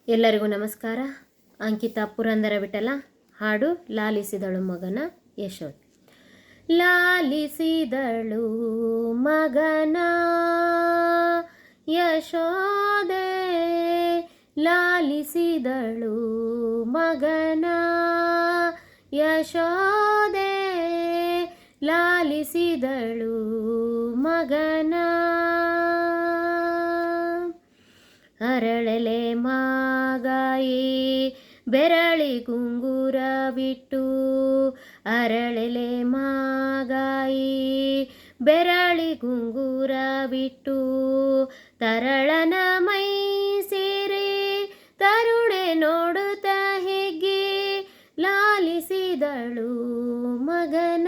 ಎಲ್ಲರಿಗೂ ನಮಸ್ಕಾರ. ಅಂಕಿತಾ ಪುರಂದರ ವಿಠಲ ಹಾಡು ಲಾಲಿಸಿದಳು ಮಗನ ಯಶೋದೆ. ಲಾಲಿಸಿದಳು ಮಗನ ಯಶೋದೆ, ಲಾಲಿಸಿದಳು ಮಗನ ಯಶೋದೆ, ಲಾಲಿಸಿದಳು ಮಗನ. ಅರಳೆಲೆ ಮಾಗಾಯಿ ಬೆರಳಿ ಗುಂಗುರವಿಟ್ಟು, ಅರಳೆಲೆ ಮಾಗಾಯಿ ಬೆರಳಿ ಗುಂಗುರವಿಟ್ಟು, ತರಳನ ಮೈ ಸೇರಿ ತರುಣೆ ನೋಡುತ್ತ ಹೆಗ್ಗೆ, ಲಾಲಿಸಿದಳು ಮಗನ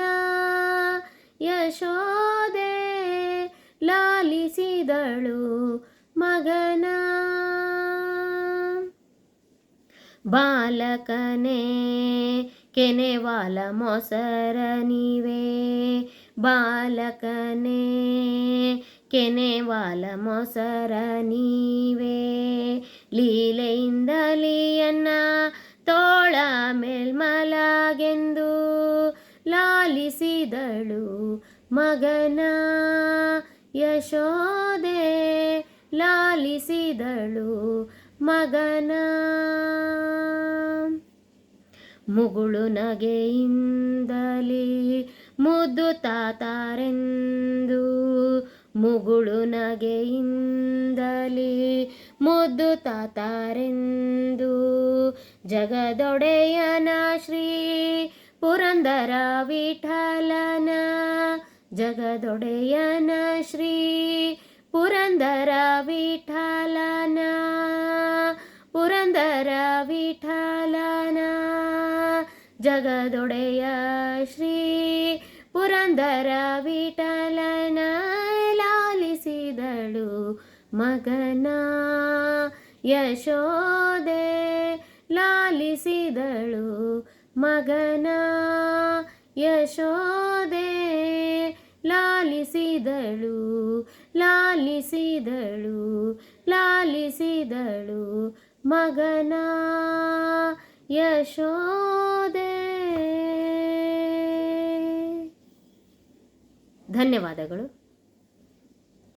ಯಶೋದೆ, ಲಾಲಿಸಿದಳು ಮಗನ. ಬಾಲಕನೇ ಕೆನೆವಾಲ ಮೊಸರ ನೀವೇ, ಬಾಲಕನೇ ಕೆನೆವಾಲ ಮೊಸರ ನೀವೇ, ಲೀಲೆಯಿಂದಲಿಯನ್ನ ತೋಳ ಮೇಲ್ಮಲಗೆಂದು, ಲಾಲಿಸಿದಳು ಮಗನ ಯಶೋದೆ, ಲಾಲಿಸಿದಳು ಮಗನ. ಮುಗುಳು ನಗೆಯಿಂದಲೇ ಮುದ್ದು ತಾತಾರೆಂದು, ಮುಗುಳು ನಗೆಯಿಂದಲೇ ಮುದ್ದು ತಾತಾರೆಂದು, ಜಗದೊಡೆಯನ ಶ್ರೀ ಪುರಂದರ ವಿಠಲನ, ಜಗದೊಡೆಯನ ಶ್ರೀ ಪುರಂದರ ವಿಠಲನ, ಪುರಂದರ ವಿಠಲನ, ಜಗದೊಡೆಯ ಶ್ರೀ ಪುರಂದರ ವಿಠಲನ, ಲಾಲಿಸಿದಳು ಮಗನ ಯಶೋದೆ, ಲಾಲಿಸಿದಳು ಮಗನ ಯಶೋದೆ, ಲಾಲಿಸಿದಳು, ಲಾಲಿಸಿದಳು, ಲಾಲಿಸಿದಳು ಮಗನ ಯಶೋದೆ. ಧನ್ಯವಾದಗಳು.